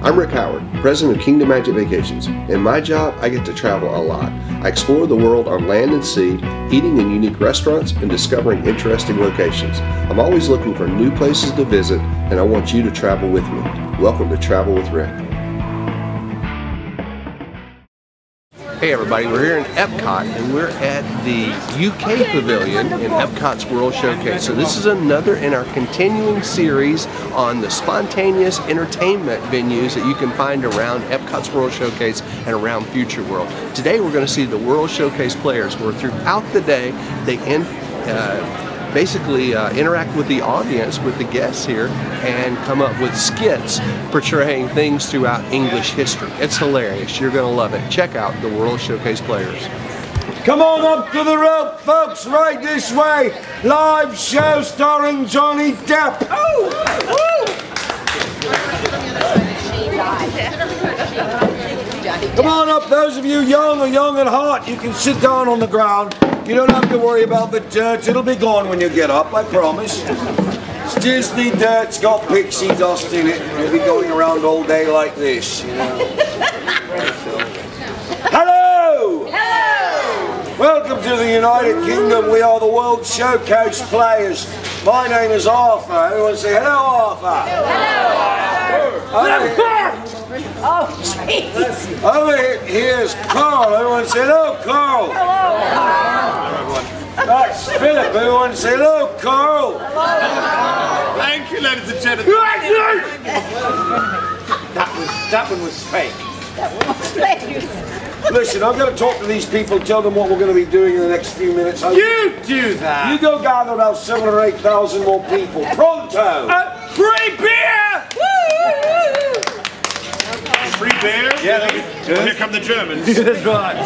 I'm Rick Howard, president of Kingdom Magic Vacations. In my job, I get to travel a lot. I explore the world on land and sea, eating in unique restaurants and discovering interesting locations. I'm always looking for new places to visit, and I want you to travel with me. Welcome to Travel with Rick. Hey everybody, we're here in Epcot and we're at the UK Pavilion in Epcot's World Showcase. So this is another in our continuing series on the spontaneous entertainment venues that you can find around Epcot's World Showcase and around Future World. Today we're going to see the World Showcase players where throughout the day they basically interact with the audience, with the guests here, and come up with skits portraying things throughout English history. It's hilarious. You're going to love it. Check out the World Showcase players. Come on up to the rope, folks, right this way. Live show starring Johnny Depp. Come on up, those of you young and hot, you can sit down on the ground. You don't have to worry about the dirt, it'll be gone when you get up, I promise. It's Disney dirt, it's got pixie dust in it, you'll be going around all day like this, you know. Hello! Hello! Welcome to the United Kingdom, we are the World Showcase players. My name is Arthur, everyone say hello Arthur! Hello! Oh, jeez. Over here's Carl. Everyone say hello, Carl. Hello. That's Philip. Everyone say hello, Carl. Hello. Thank you, ladies and gentlemen. That one was fake. That one was fake. Listen, I'm going to talk to these people, tell them what we're going to be doing in the next few minutes. You do that. You go gather about 7,000 or 8,000 more people. Pronto. Free beer. Free beer? Yeah, here come the Germans. That's right.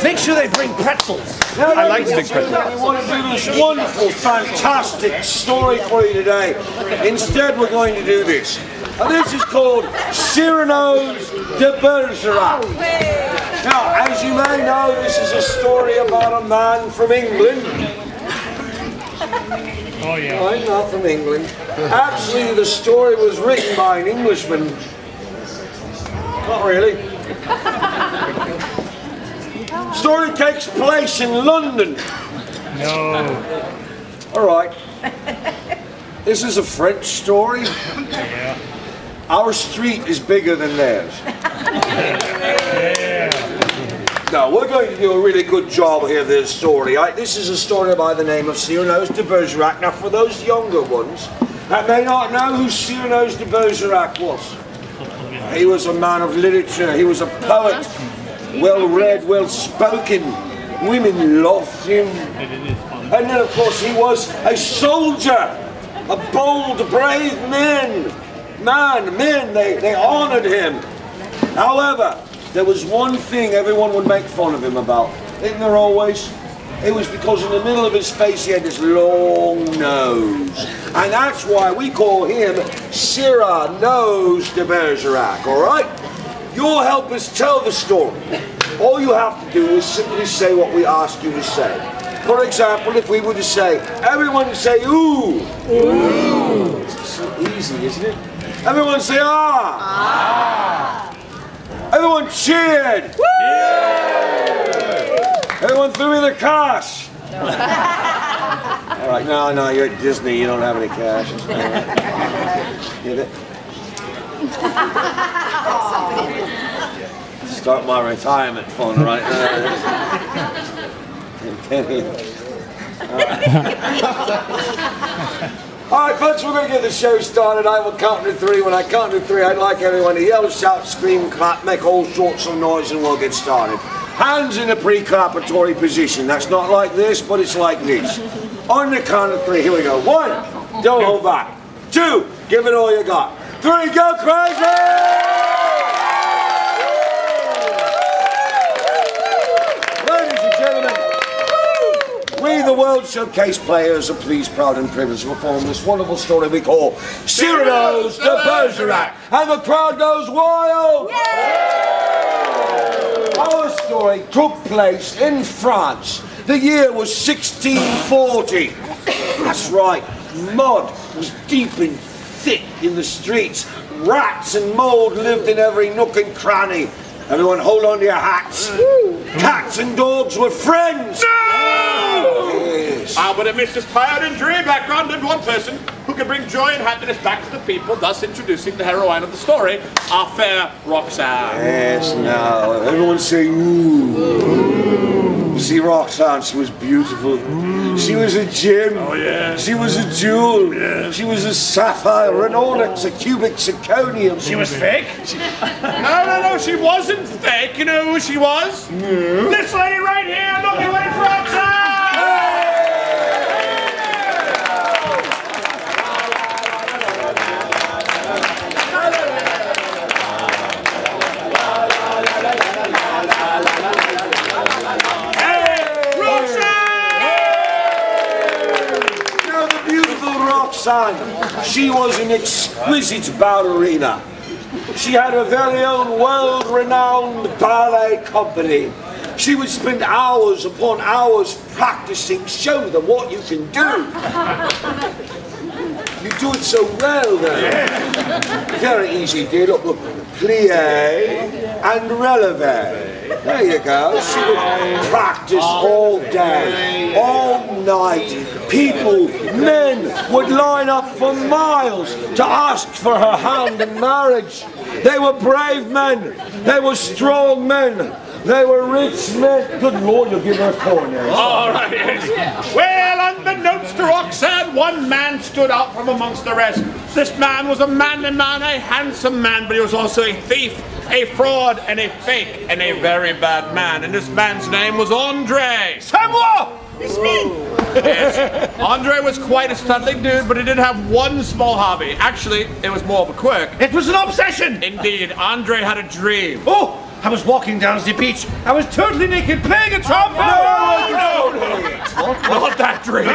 Make sure they bring pretzels. Now, I like big pretzels. We want to do this wonderful, fantastic story for you today. Instead, we're going to do this. And this is called Cyrano's de Bergerac. Now, as you may know, this is a story about a man from England. Oh, yeah. I'm not from England. Actually, the story was written by an Englishman. Not really. Story takes place in London. No. All right. This is a French story. Yeah. Our street is bigger than theirs. Yeah. Now, we're going to do a really good job here, this story. This is a story by the name of Cyrano's de Bergerac. Now, for those younger ones that may not know who Cyrano's de Bergerac was, he was a man of literature, he was a poet, well-read, well-spoken, women loved him. And then of course he was a soldier, a bold, brave man, they honoured him. However, there was one thing everyone would make fun of him about, isn't there always? It was because in the middle of his face he had this long nose. And that's why we call him Cyrano's de Bergerac, alright? You'll help us tell the story. All you have to do is simply say what we ask you to say. For example, if we were to say, everyone say ooh. Ooh. It's so easy, isn't it? Everyone say ah. Ah. Everyone cheered. Woo! Everyone threw me the cash. All right, no, you're at Disney. You don't have any cash. Get it? Start my retirement fund right now. All right, folks, we're going to get the show started. I will count to three. When I count to three, I'd like everyone to yell, shout, scream, clap, make all sorts of noise, and we'll get started. Hands in a pre-clappatory position. That's not like this, but it's like this. On the count of three, here we go. 1, don't hold back. 2, give it all you got. 3, go crazy! Ladies and gentlemen, we the World Showcase players are pleased, proud and privileged to perform this wonderful story we call Cyrano's de Bergerac. And the crowd goes wild! Our story took place in France. The year was 1640. That's right, mud was deep and thick in the streets. rats and mold lived in every nook and cranny. Everyone hold on to your hats. Cats and dogs were friends. No! Yes. But amidst this tired and dreary background lived one person who could bring joy and happiness back to the people, thus introducing the heroine of the story, our fair Roxanne. Yes, now, everyone say ooh. See, Roxanne, she was beautiful. She was a gem. Oh, yeah. She was a jewel. Yeah. She was a sapphire, an onyx, a cubic zirconium. She was fake? No, she wasn't fake. You know who she was? No. This lady right here, looking like Roxanne! She was an exquisite ballerina. She had her very own world-renowned ballet company. She would spend hours upon hours practicing, show them what you can do. You do it so well, though. Very easy, dear. Look, plie and releve. There you go. She would practice all day, all night. People, men, would line up for miles to ask for her hand in marriage. They were brave men. They were strong men. They were rich men. Good Lord, you'll give her a corner. All right, yes. Well, unbeknownst to Roxanne, one man stood out from amongst the rest. This man was a manly man, a handsome man, but he was also a thief, a fraud, and a fake, and a very bad man. And this man's name was Andre. C'est moi! It's me! Yes. Andre was quite a startling dude, but he did have one small hobby. Actually, it was more of a quirk. It was an obsession! Indeed, Andre had a dream. Oh! I was walking down the beach. I was totally naked playing a trombone! No! Not that dream.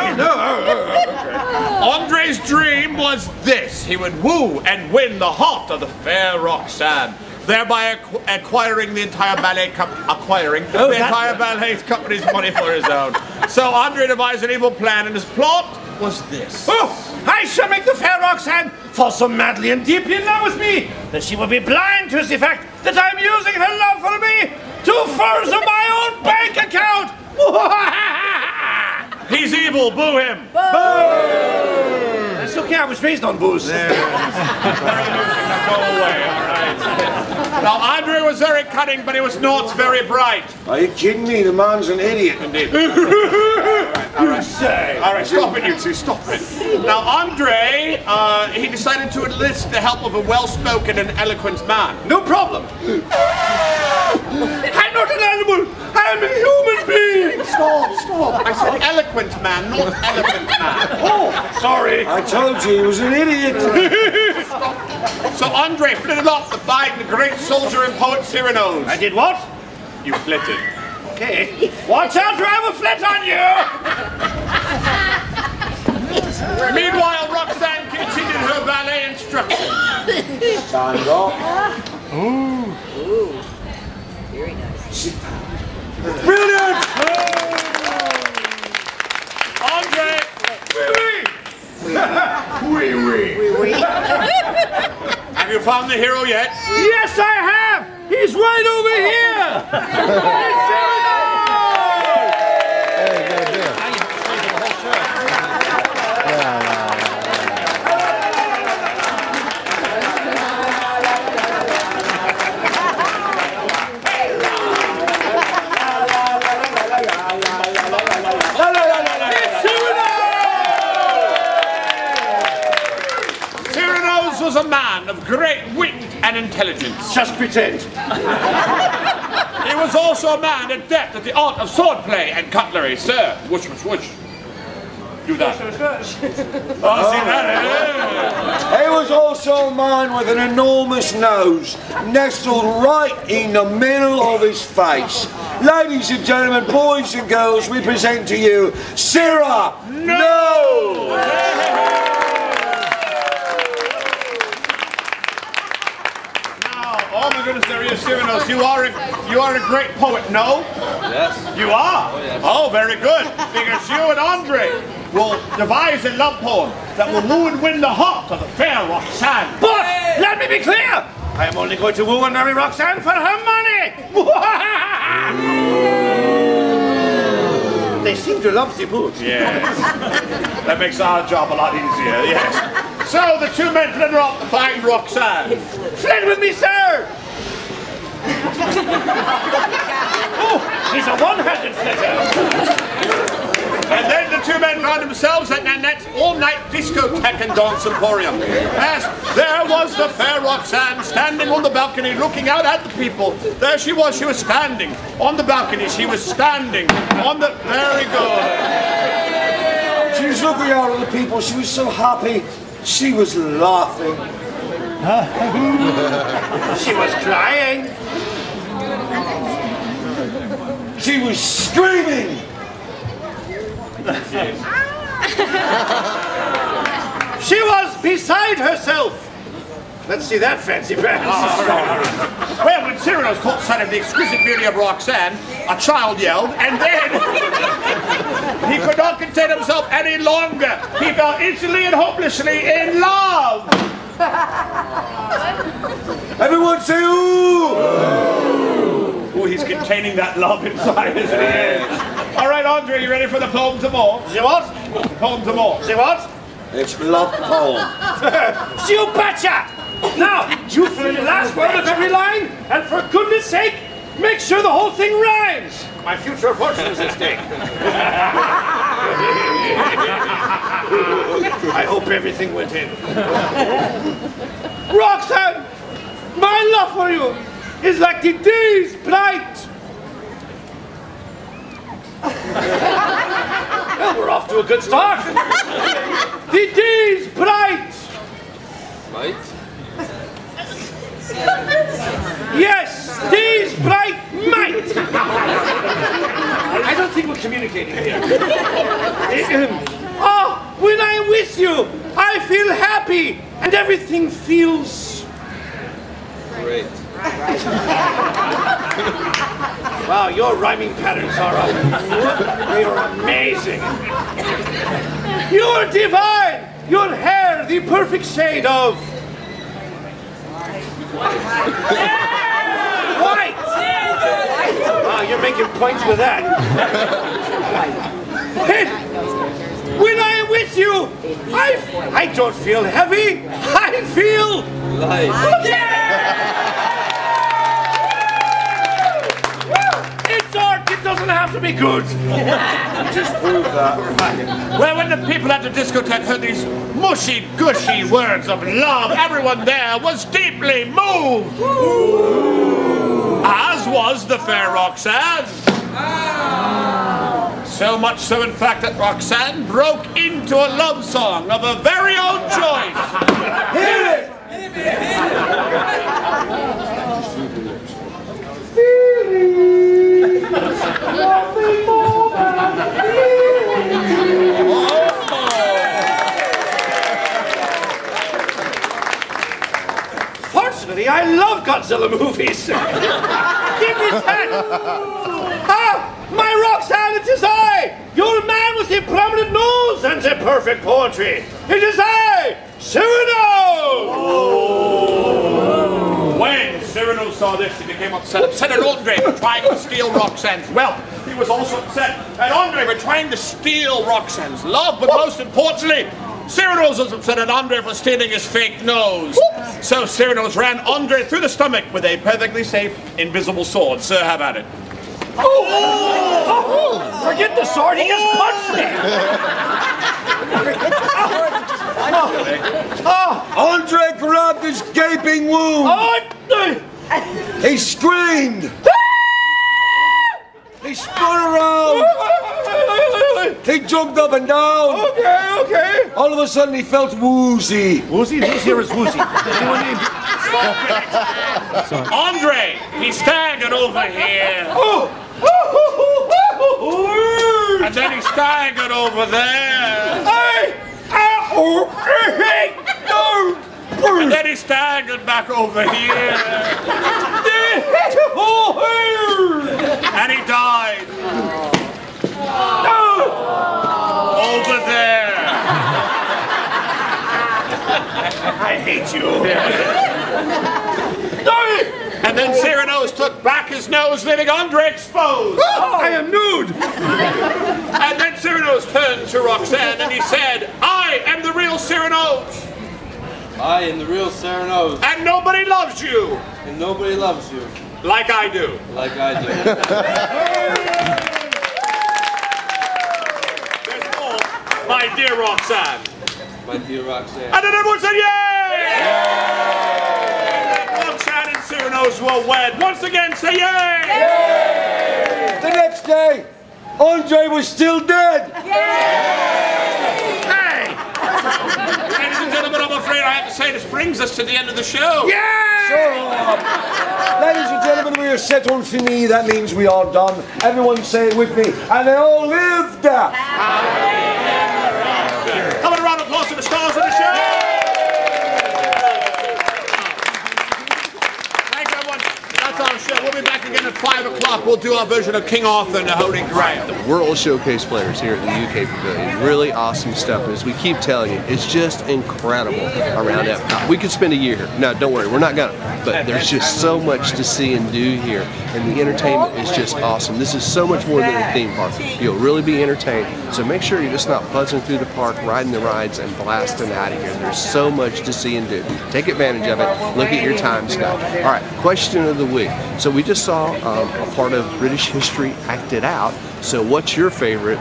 Andre's dream was this. He would woo and win the heart of the fair Roxanne, thereby acquiring the entire ballet ballet company's money for his own. So Andre devised an evil plan, and his plot was this. Oh! I shall make the fair Roxanne fall so madly and deeply in love with me that she will be blind to the fact that I'm using her love for me to further my own bank account! He's evil, boo him! That's okay, I was raised on booze. Go away, all right. Now, Andre was very cunning, but he was not very bright. Are you kidding me? The man's an idiot. Indeed. All right, stop it, you two, stop it. Now, Andre, he decided to enlist the help of a well-spoken and eloquent man. No problem. I'm not an animal. I'm a human being. Stop. I said eloquent man, not elephant man. Oh, sorry. I told you he was an idiot. So Andre flitted off to find the great soldier and poet Cyrano. I did what? You flitted. Okay. Watch out or I will flit on you. Meanwhile, Roxanne continued her ballet instruction. Stand up. Ooh. Very nice. Brilliant! Andre! Oui. Have you found the hero yet? Yes, I have. He's right over here. Was a man of great wit and intelligence. Just pretend. He was also a man adept at the art of swordplay and cutlery. Sir, whoosh. Do that. Oh, see that? He was also a man with an enormous nose, nestled right in the middle of his face. Ladies and gentlemen, boys and girls, we present to you Cyrano! Oh my goodness, there he is, Cyrano. You are a great poet, no? Yes. You are? Oh, yes. Oh, very good. Because you and Andre will devise a love poem that will woo and win the heart of the fair Roxanne. But Let me be clear! I am only going to woo and marry Roxanne for her money! They seem to love the boots. Yes. That makes our job a lot easier, yes. So the two men fled off to find Roxanne. Fled with me, sir! Oh, he's a one-handed flitter. And then the two men found themselves at Nanette's all-night discotheque and dance emporium. As there was the fair Roxanne standing on the balcony looking out at the people. There she was standing on the balcony. She was standing on the... Very good. She was looking out at the people. She was so happy. She was laughing. She was crying. She was screaming. She was beside herself. Let's see that fancy pants. Well, when Cyrano caught sight of the exquisite beauty of Roxanne, a child yelled, and then he could not contain himself any longer. He fell instantly and hopelessly in love. Everyone say ooh! Oh, he's containing that love inside, isn't he? All right, Andre, you ready for the poem to more? See what? The poem to more. See what? It's love poem. You betcha! Now, you fill in the last word of every line, and for goodness sake, make sure the whole thing rhymes. My future fortune is at stake. I hope everything went in. Roxanne, my love for you is like the day's bright. Well, we're off to a good start. The day's bright. Right? Yes, day's bright might. I don't think we're communicating here. Oh, when I am with you, I feel happy and everything feels Great. Wow, your rhyming patterns are they are amazing. You're divine. Your hair, the perfect shade of white. Wow, you're making points with that. And when I am with you, I don't feel heavy. I feel Light. It's art. It doesn't have to be good. Just prove that. Well, when the people at the discotheque heard these mushy, gushy words of love, everyone there was deeply moved. As was the fair Roxanne. So much so, in fact, that Roxanne broke into a love song of her very own choice. Hear it! Fortunately, I love Godzilla movies. Give me that. Ah, my Roxanne, it is I, your man with the prominent nose and the perfect poetry. It is I, Cyrano. When Cyrano saw this, he became upset at Andre for trying to steal Roxanne's wealth. He was also upset at Andre for trying to steal Roxanne's love, but most importantly, Cyrano's was upset at Andre for stealing his fake nose. So Cyrano's ran Andre through the stomach with a perfectly safe, invisible sword. Sir, have at it. Oh, forget the sword, he just punched me. Andre grabbed his gaping wound. He screamed. He spun around. He jumped up and down. Okay. All of a sudden he felt woozy. Woozy? Who's here is Woozy? Anyone named... Andre, he staggered over here. And then he staggered over there. And then he staggered back over here. And he died. Over there. I hate you. And then Cyrano's took back his nose, leaving Andre exposed. I am nude! And then Cyrano's turned to Roxanne and he said, I am the real Cyrano's. I am the real Cyrano's. And nobody loves you. And nobody loves you. Like I do. Like I do. There's more. My dear Roxanne. My dear Roxanne. And then everyone said, yay! And Roxanne and Cyrano's were wed. Once again, say yay! Yay! The next day, Andre was still dead. Hey! Ladies and gentlemen, I'm afraid I have to say this brings us to the end of the show. Ladies and gentlemen, we are set on fini. That means we are done. Everyone say it with me. And they all lived. Come on, a round of applause to the stars of the show. Thanks, everyone. That's our show. We'll be back again at 5 o'clock. We'll do our version of King Arthur and the Holy Grail. World Showcase players here at the UK Pavilion. Really awesome stuff. As we keep telling you, it's just incredible around Epcot. We could spend a year here. No, don't worry, we're not gonna. But there's just so much to see and do here, and the entertainment is just awesome. This is so much more than a theme park. You'll really be entertained. So make sure you're just not buzzing through the park, riding the rides, and blasting out of here. There's so much to see and do. Take advantage of it. Look at your time stuff. All right, question of the week. So we just saw a part of British history acted out. So what's your favorite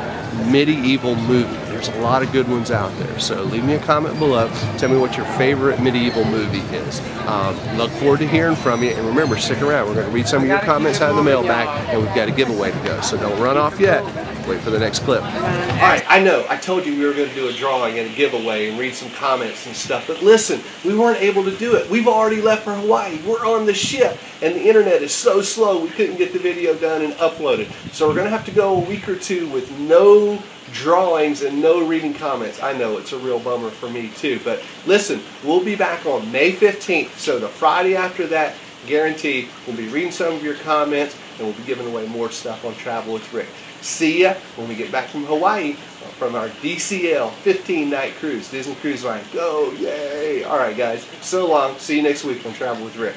medieval movie? There's a lot of good ones out there. So leave me a comment below. Tell me what your favorite medieval movie is. Look forward to hearing from you. And remember, stick around. We're going to read some of your comments out of the mailbag, and we've got a giveaway to go. So don't run off yet. Wait for the next clip. All right, I know. I told you we were going to do a drawing and a giveaway and read some comments and stuff. But listen, we weren't able to do it. We've already left for Hawaii. We're on the ship, and the internet is so slow we couldn't get the video done and uploaded. So we're going to have to go a week or two with no drawings and no reading comments. I know it's a real bummer for me too, but listen, we'll be back on May 15th, so the Friday after that, guaranteed, we'll be reading some of your comments and we'll be giving away more stuff on Travel with Rick. See ya when we get back from Hawaii from our DCL 15-night cruise, Disney Cruise Line. Go, yay! Alright guys, so long, see you next week on Travel with Rick.